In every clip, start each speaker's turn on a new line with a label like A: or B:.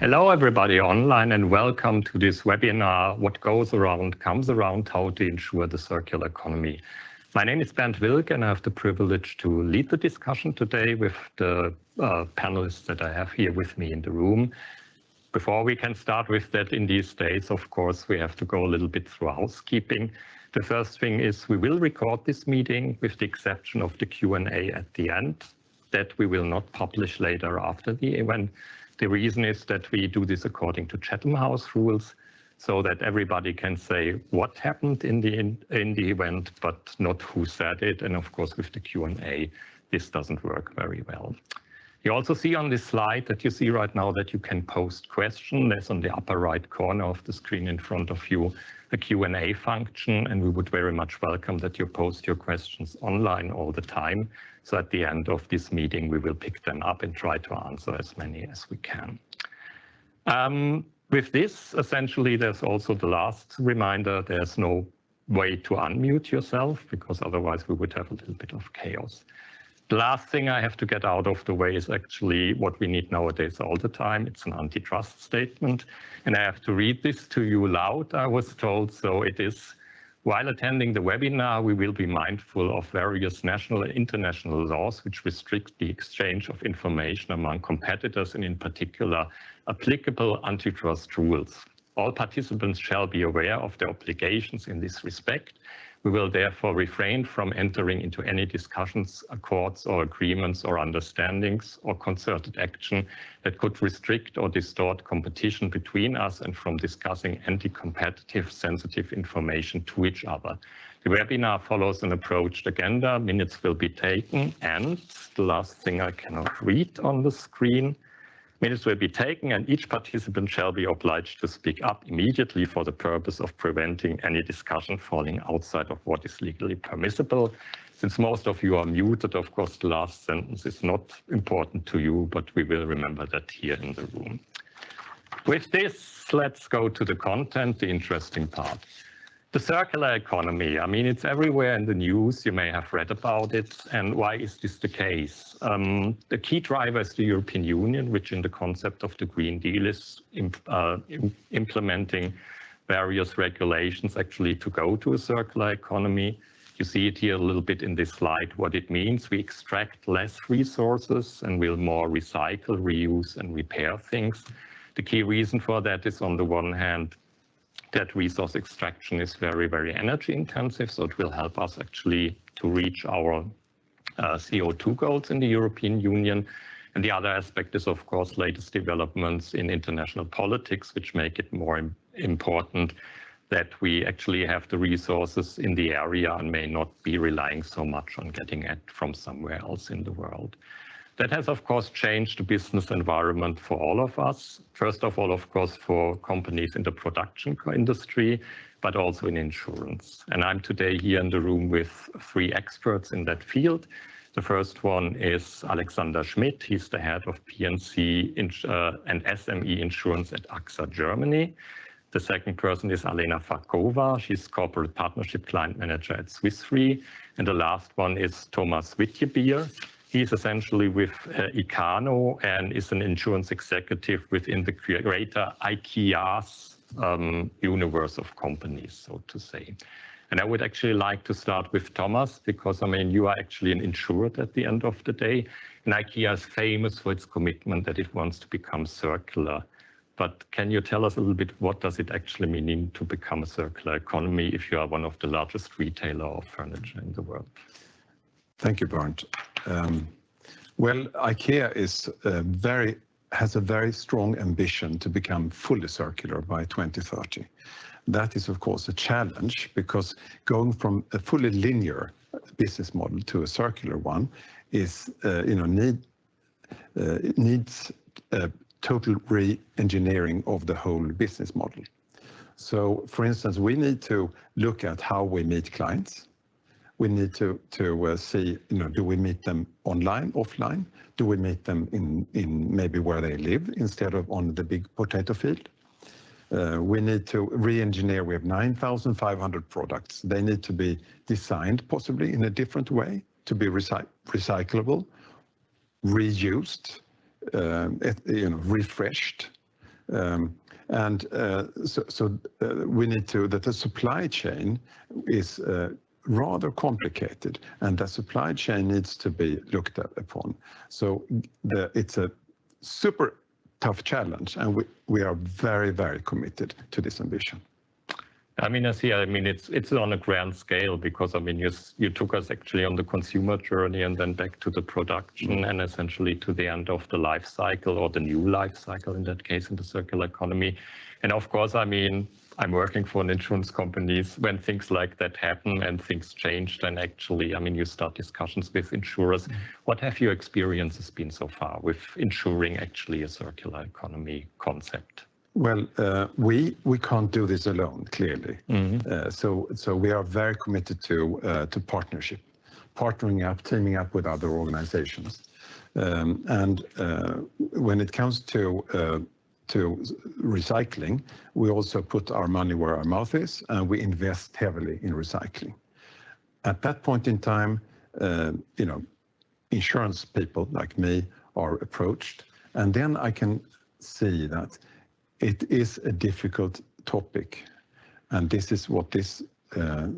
A: Hello, everybody online, and welcome to this webinar, What Goes Around Comes Around, How to Insure the Circular Economy. My name is Bernd Wilk, and I have the privilege to lead the discussion today with the panelists that I have here with me in the room. Before we can start with that in these days, of course, we have to go a little bit through housekeeping. The first thing is we will record this meeting with the exception of the Q&A at the end. That we will not publish later after the event. The reason is that we do this according to Chatham House rules, so that everybody can say what happened in the event, but not who said it. And of course, with the Q&A, this doesn't work very well. You also see on this slide that you see right now that you can post questions. There's on the upper right corner of the screen in front of you a Q&A function, and we would very much welcome that you post your questions online all the time. So at the end of this meeting, we will pick them up and try to answer as many as we can. With this, essentially, there's also the last reminder. There's no way to unmute yourself, because otherwise we would have a little bit of chaos. The last thing I have to get out of the way is actually what we need nowadays all the time. It's an antitrust statement, and I have to read this to you loud, I was told. So it is, while attending the webinar, we will be mindful of various national and international laws which restrict the exchange of information among competitors, and in particular, applicable antitrust rules. All participants shall be aware of their obligations in this respect. We will therefore refrain from entering into any discussions, accords or agreements or understandings or concerted action that could restrict or distort competition between us, and from discussing anti-competitive sensitive information to each other. The webinar follows an approached agenda. Minutes will be taken, and the last thing I cannot read on the screen. Minutes will be taken, and each participant shall be obliged to speak up immediately for the purpose of preventing any discussion falling outside of what is legally permissible. Since most of you are muted, of course, the last sentence is not important to you, but we will remember that here in the room. With this, let's go to the content, the interesting part. The circular economy, I mean, it's everywhere in the news. You may have read about it. And why is this the case? The key driver is the European Union, which in the concept of the Green Deal is implementing various regulations actually to go to a circular economy. You see it here a little bit in this slide, what it means. We extract less resources and will more recycle, reuse, and repair things. The key reason for that is, on the one hand, that resource extraction is very, very energy intensive, so it will help us actually to reach our CO2 goals in the European Union. And the other aspect is, of course, latest developments in international politics, which make it more important that we actually have the resources in the area and may not be relying so much on getting it from somewhere else in the world. That has, of course, changed the business environment for all of us. First of all, of course, for companies in the production industry, but also in insurance. And I'm today here in the room with three experts in that field. The first one is Alexander Schmidt. He's the head of P&C and SME insurance at AXA Germany. The second person is Alena Fakova. She's corporate partnership client manager at Swiss Re. And the last one is Thomas Wittjebier. He's essentially with Ikano and is an insurance executive within the greater IKEA's universe of companies, so to say. And I would actually like to start with Thomas, because, I mean, you are actually an insured at the end of the day. And IKEA is famous for its commitment that it wants to become circular. But can you tell us a little bit, what does it actually mean to become a circular economy if you are one of the largest retailer of furniture in the world?
B: Thank you, Bernd. Well, IKEA has a very strong ambition to become fully circular by 2030. That is, of course, a challenge, because going from a fully linear business model to a circular one is, needs a total re-engineering of the whole business model. So, for instance, we need to look at how we meet clients. We need to see, do we meet them online, offline? Do we meet them in maybe where they live instead of on the big potato field? We need to re-engineer. We have 9,500 products. They need to be designed possibly in a different way to be recyclable, reused, refreshed, We need to, that the supply chain is rather complicated, and the supply chain needs to be looked upon. So it's a super tough challenge, and we are very, very committed to this ambition.
A: I mean, it's on a grand scale, because you took us actually on the consumer journey and then back to the production and essentially to the end of the life cycle, or the new life cycle in that case, in the circular economy. And of course, I'm working for an insurance company. When things like that happen and things change, then actually, you start discussions with insurers. What have your experiences been so far with insuring actually a circular economy concept?
B: Well, we can't do this alone, clearly. So we are very committed to partnership, partnering up, teaming up with other organizations. And when it comes to recycling, we also put our money where our mouth is, and we invest heavily in recycling. At that point in time, insurance people like me are approached, and then I can see that it is a difficult topic, and this is what this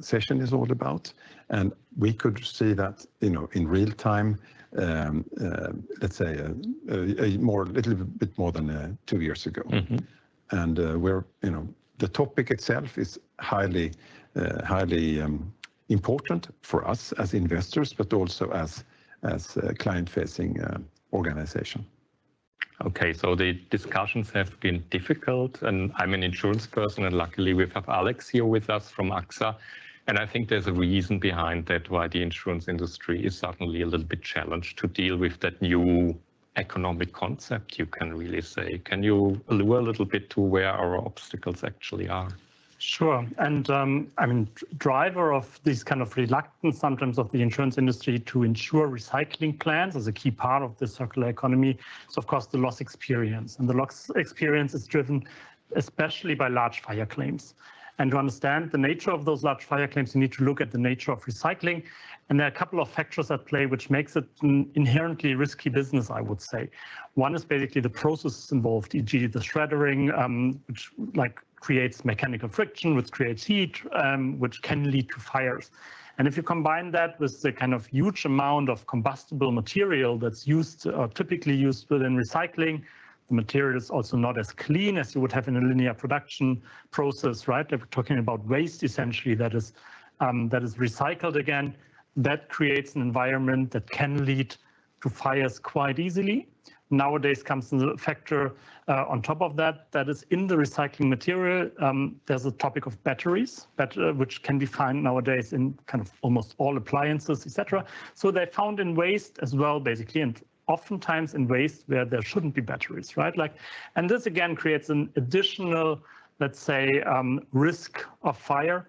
B: session is all about. And we could see that, in real time, let's say a little bit more than 2 years ago. And the topic itself is highly important for us as investors, but also as a client-facing organization.
A: Okay, so the discussions have been difficult, and I'm an insurance person, and luckily we have Alex here with us from AXA. And I think there's a reason behind that, why the insurance industry is suddenly a little bit challenged to deal with that new economic concept, you can really say. Can you allude a little bit to where our obstacles actually are?
C: Sure. And driver of this kind of reluctance sometimes of the insurance industry to insure recycling plans as a key part of the circular economy is, of course, the loss experience. And the loss experience is driven especially by large fire claims. And to understand the nature of those large fire claims, you need to look at the nature of recycling. And there are a couple of factors at play which makes it an inherently risky business, I would say. One is basically the processes involved, e.g. the shredding, which creates mechanical friction, which creates heat, which can lead to fires. And if you combine that with the kind of huge amount of combustible material that's used or typically used within recycling, the material is also not as clean as you would have in a linear production process, right? We're talking about waste essentially that is recycled again. That creates an environment that can lead to fires quite easily. Nowadays comes the factor on top of that, that is in the recycling material. There's a topic of batteries, which can be found nowadays in kind of almost all appliances, etc. So they're found in waste as well, basically, and oftentimes in waste where there shouldn't be batteries, right? And this again creates an additional, let's say, risk of fire.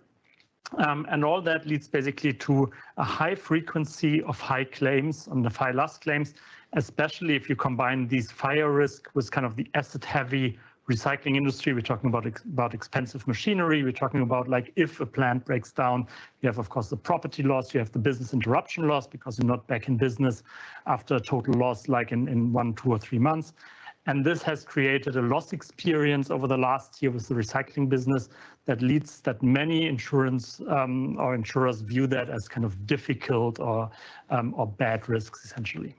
C: And all that leads basically to a high frequency of high claims and the fire loss claims, especially if you combine these fire risk with kind of the asset-heavy recycling industry. We're talking about expensive machinery. We're talking about if a plant breaks down, you have, of course, the property loss, you have the business interruption loss because you're not back in business after a total loss in 1, 2, or 3 months. And this has created a loss experience over the last year with the recycling business that leads that many insurers view that as kind of difficult or bad risks, essentially.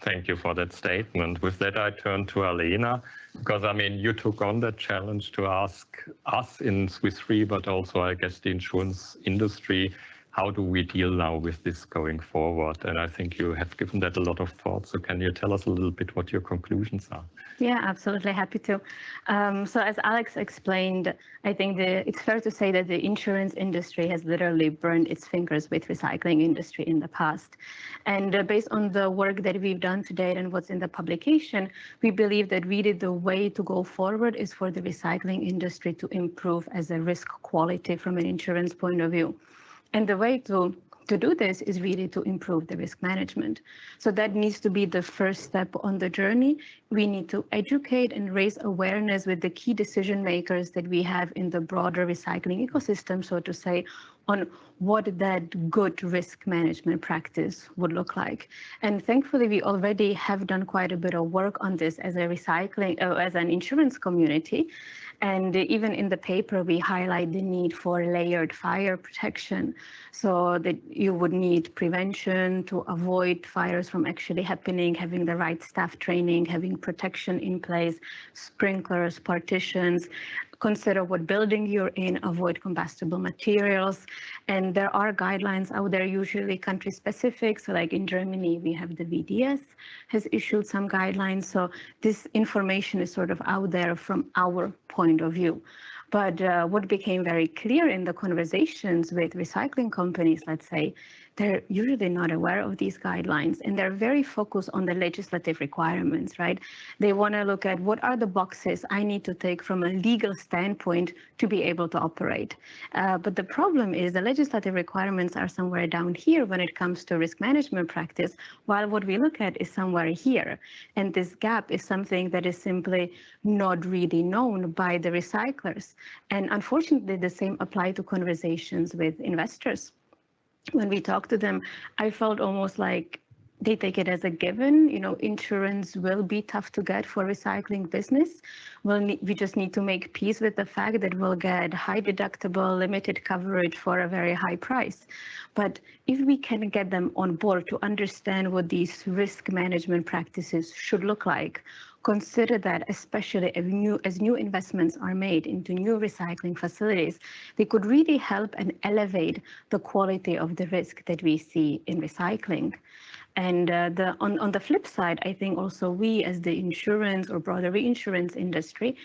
A: Thank you for that statement. With that, I turn to Alena, because you took on that challenge to ask us in Swiss Re, but also, I guess, the insurance industry, how do we deal now with this going forward? And I think you have given that a lot of thought. So can you tell us a little bit what your conclusions are?
D: Yeah, absolutely. Happy to. So as Alex explained, I think it's fair to say that the insurance industry has literally burned its fingers with recycling industry in the past. And based on the work that we've done to date and what's in the publication, we believe that really the way to go forward is for the recycling industry to improve as a risk quality from an insurance point of view. And the way to do this is really to improve the risk management. So that needs to be the first step on the journey. We need to educate and raise awareness with the key decision makers that we have in the broader recycling ecosystem, so to say, on what that good risk management practice would look like. And thankfully, we already have done quite a bit of work on this as as an insurance community. And even in the paper, we highlight the need for layered fire protection, so that you would need prevention to avoid fires from actually happening, having the right staff training, having protection in place, sprinklers, partitions, consider what building you're in, avoid combustible materials. And there are guidelines out there, usually country specific. So like in Germany, we have the VDS has issued some guidelines. So this information is sort of out there from our point of view. But what became very clear in the conversations with recycling companies, let's say, they're usually not aware of these guidelines, and they're very focused on the legislative requirements, right? They want to look at what are the boxes I need to take from a legal standpoint to be able to operate. But the problem is the legislative requirements are somewhere down here when it comes to risk management practice, while what we look at is somewhere here. And this gap is something that is simply not really known by the recyclers. And unfortunately, the same apply to conversations with investors. When we talk to them, I felt almost like they take it as a given. You know, insurance will be tough to get for recycling business. We just need to make peace with the fact that we'll get high deductible, limited coverage for a very high price. But if we can get them on board to understand what these risk management practices should look like, consider that, especially as new investments are made into new recycling facilities, they could really help and elevate the quality of the risk that we see in recycling. And on the flip side, I think also we as the insurance or broader reinsurance industry,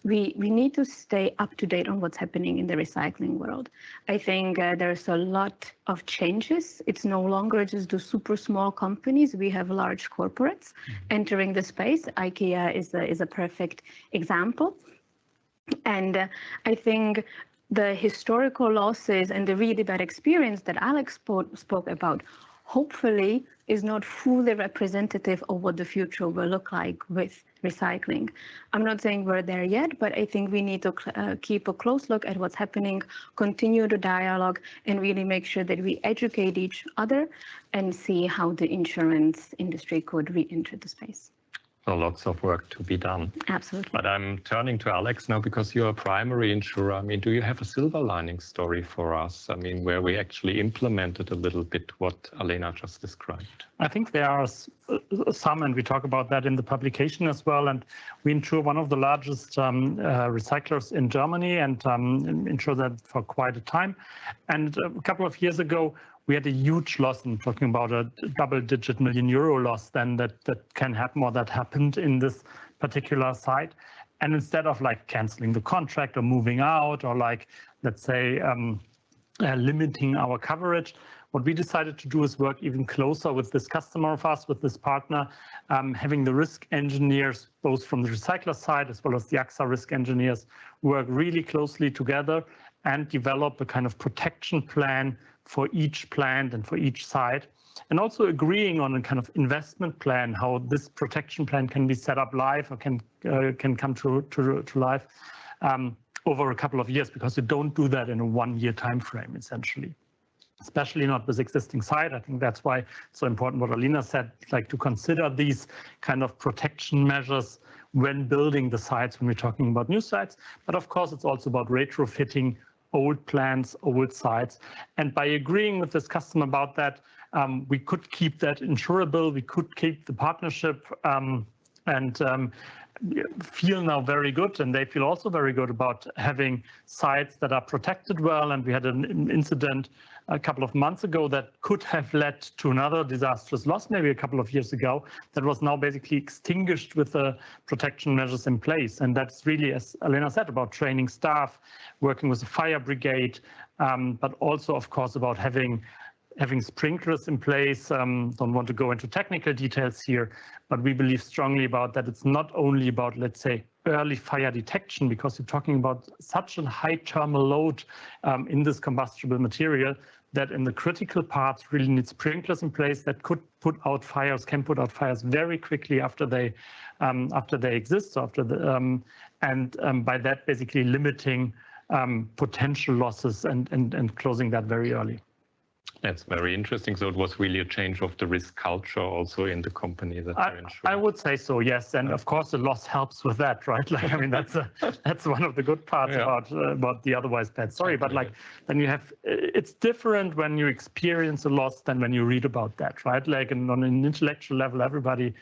D: we need to stay up to date on what's happening in the recycling world. I think there's a lot of changes. It's no longer just the super small companies. We have large corporates entering the space. IKEA is a perfect example. And I think the historical losses and the really bad experience that Alex spoke about, hopefully is not fully representative of what the future will look like with recycling. I'm not saying we're there yet, but I think we need to keep a close look at what's happening, continue the dialogue, and really make sure that we educate each other and see how the insurance industry could re-enter the space.
A: So lots of work to be done.
D: Absolutely.
A: But I'm turning to Alex now because you're a primary insurer. I mean, do you have a silver lining story for us? I mean, where we actually implemented a little bit what Alena just described?
C: I think there are some, and we talk about that in the publication as well. And we insure one of the largest recyclers in Germany and insure that for quite a time. And a couple of years ago, we had a huge loss. I'm talking about a double-digit million euro loss then that can happen, or that happened in this particular site. And instead of like canceling the contract or moving out or like, let's say, limiting our coverage, what we decided to do is work even closer with this customer of us, with this partner, having the risk engineers, both from the recycler side as well as the AXA risk engineers, work really closely together and develop a kind of protection plan for each plant and for each site, and also agreeing on a kind of investment plan, how this protection plan can be set up live or can come to life over a couple of years, because you don't do that in a one-year time frame, essentially, especially not with existing site. I think that's why it's so important what Alena said, like to consider these kind of protection measures when building the sites, when we're talking about new sites. But of course, it's also about retrofitting old plants, old sites. And by agreeing with this customer about that, we could keep that insurable, we could keep the partnership, and feel now very good. And they feel also very good about having sites that are protected well. And we had an incident a couple of months ago that could have led to another disastrous loss maybe a couple of years ago that was now basically extinguished with the protection measures in place. And that's really, as Alena said, about training staff, working with the fire brigade, but also, of course, about having sprinklers in place. Don't want to go into technical details here, but we believe strongly about that. It's not only about, let's say, early fire detection, because you're talking about such a high thermal load in this combustible material that in the critical parts really need sprinklers in place that could put out fires, can put out fires very quickly after they exist, and by that basically limiting potential losses and closing that very early.
A: That's very interesting. So it was really a change of the risk culture also in the company that you insured.
C: I would say so, yes. And of course, the loss helps with that, right? Like, I mean, that's one of the good parts about the otherwise bad story. But like, then you have, it's different when you experience a loss than when you read about that, right? Like, and on an intellectual level, everybody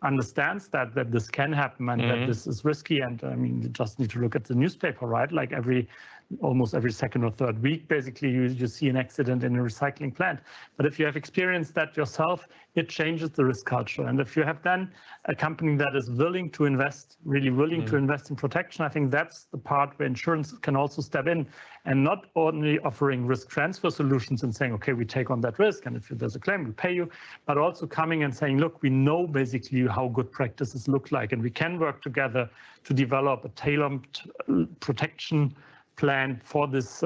C: understands that this can happen and that this is risky. And I mean, you just need to look at the newspaper, right? Like almost every second or third week, basically, you see an accident in a recycling plant. But if you have experienced that yourself, it changes the risk culture. And if you have then a company that is willing to invest, really willing to invest in protection, I think that's the part where insurance can also step in and not only offering risk transfer solutions and saying, okay, we take on that risk, and if there's a claim, we pay you, but also coming and saying, look, we know basically how good practices look like, and we can work together to develop a tailored protection plan for this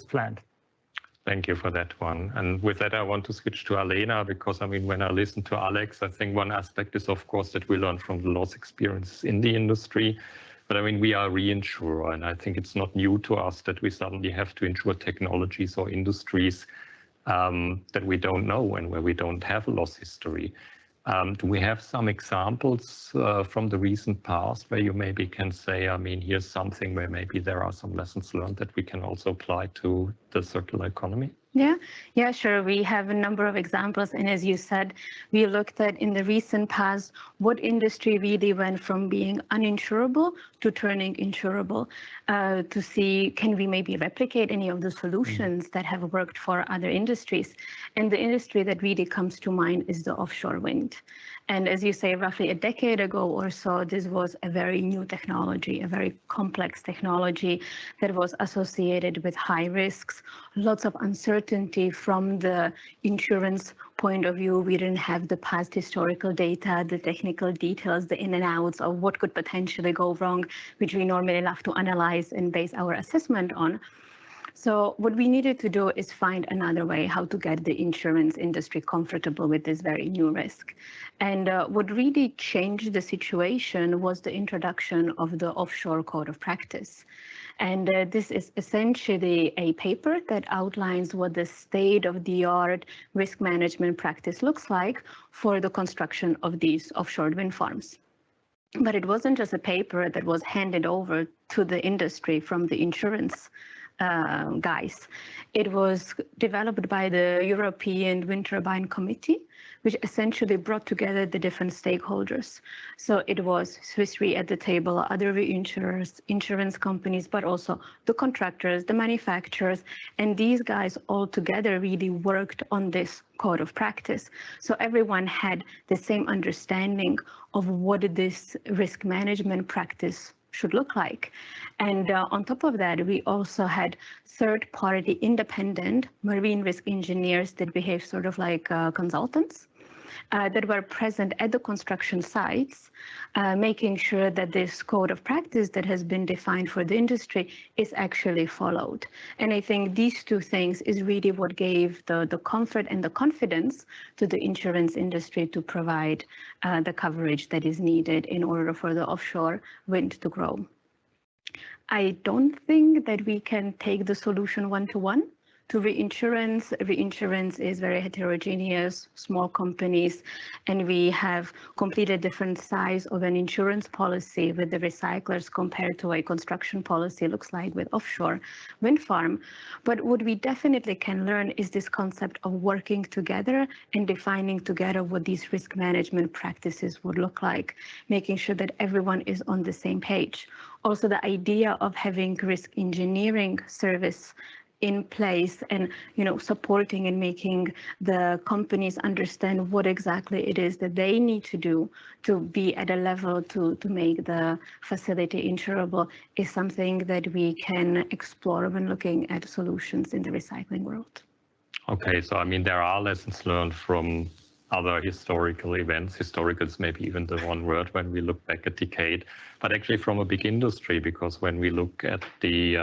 C: plant.
A: Thank you for that one. And with that, I want to switch to Alena, because I mean, when I listen to Alex, I think one aspect is, of course, that we learn from the loss experiences in the industry. But I mean, we are a reinsurer, and I think it's not new to us that we suddenly have to insure technologies or industries that we don't know and where we don't have a loss history. Do we have some examples from the recent past where you maybe can say, I mean, here's something where maybe there are some lessons learned that we can also apply to the circular economy?
D: Yeah, sure. We have a number of examples. And as you said, we looked at in the recent past what industry really went from being uninsurable to turning insurable, to see can we maybe replicate any of the solutions that have worked for other industries. And the industry that really comes to mind is the offshore wind. And as you say, roughly a decade ago or so, this was a very new technology, a very complex technology that was associated with high risks, lots of uncertainty from the insurance point of view. We didn't have the past historical data, the technical details, the in and outs of what could potentially go wrong, which we normally love to analyze and base our assessment on. So what we needed to do is find another way how to get the insurance industry comfortable with this very new risk. And what really changed the situation was the introduction of the Offshore Code of Practice. And this is essentially a paper that outlines what the state-of-the-art risk management practice looks like for the construction of these offshore wind farms. But it wasn't just a paper that was handed over to the industry from the insurance guys. It was developed by the European Wind Turbine Committee, which essentially brought together the different stakeholders. So it was Swiss Re at the table, other reinsurers, insurance companies, but also the contractors, the manufacturers, and these guys all together really worked on this code of practice. So everyone had the same understanding of what this risk management practice should look like. And on top of that, we also had third-party independent marine risk engineers that behave sort of like consultants that were present at the construction sites, making sure that this code of practice that has been defined for the industry is actually followed. And I think these two things is really what gave the comfort and the confidence to the insurance industry to provide the coverage that is needed in order for the offshore wind to grow. I don't think that we can take the solution one-to-one to reinsurance. Reinsurance is very heterogeneous, small companies, and we have completely different size of an insurance policy with the recyclers compared to a construction policy looks like with offshore wind farm. But what we definitely can learn is this concept of working together and defining together what these risk management practices would look like, making sure that everyone is on the same page. Also, the idea of having risk engineering service in place and supporting and making the companies understand what exactly it is that they need to do to be at a level to make the facility insurable is something that we can explore when looking at solutions in the recycling world.
A: Okay, so I mean, there are lessons learned from other historical events. Historical is maybe even the one word when we look back a decade, but actually from a big industry, because when we look at the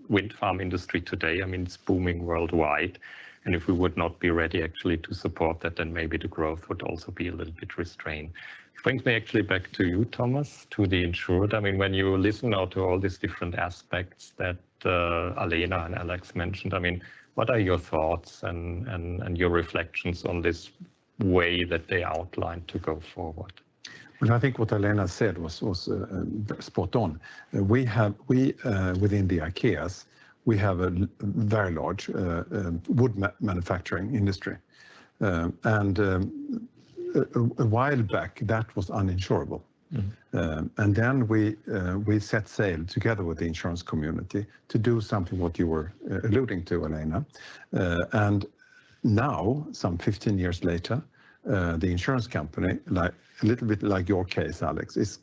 A: wind farm industry today, I mean, it's booming worldwide. And if we would not be ready actually to support that, then maybe the growth would also be a little bit restrained. Which brings me actually back to you, Thomas, to the insured. I mean, when you listen now to all these different aspects that Alena and Alex mentioned. I mean, what are your thoughts and your reflections on this way that they outlined to go forward?
B: Well, I think what Alena said was spot on. We within the IKEAs, we have a very large wood manufacturing industry. And a while back, that was uninsurable. And then we set sail together with the insurance community to do something what you were alluding to, Alena. And now, some 15 years later, the insurance company, like a little bit like your case, Alex,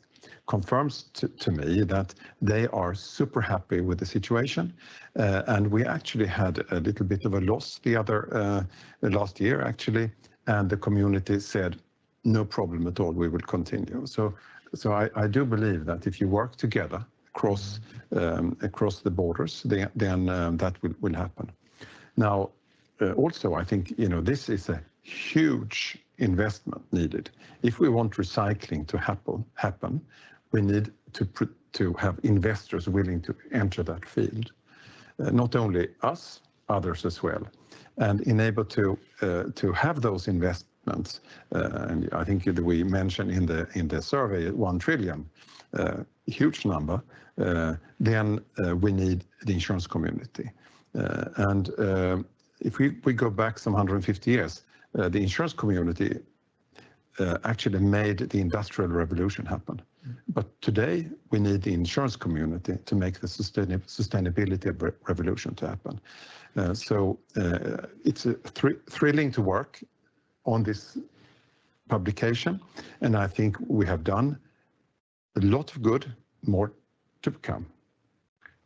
B: confirms to me that they are super happy with the situation. And we actually had a little bit of a loss last year, actually, and the community said, no problem at all, we will continue. So I do believe that if you work together across the borders, then that will happen. Now, also, I think, this is a huge investment needed. If we want recycling to happen, we need to have investors willing to enter that field. Not only us, others as well. And enable to have those investments, and I think we mentioned in the survey 1 trillion, huge number, then we need the insurance community. And if we go back some 150 years, the insurance community actually made the Industrial Revolution happen. But today, we need the insurance community to make the sustainability revolution to happen. So it's thrilling to work on this publication, and I think we have done a lot of good, more to come.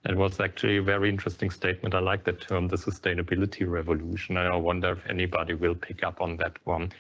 A: That was actually a very interesting statement. I like that term, the sustainability revolution. I wonder if anybody will pick up on that one.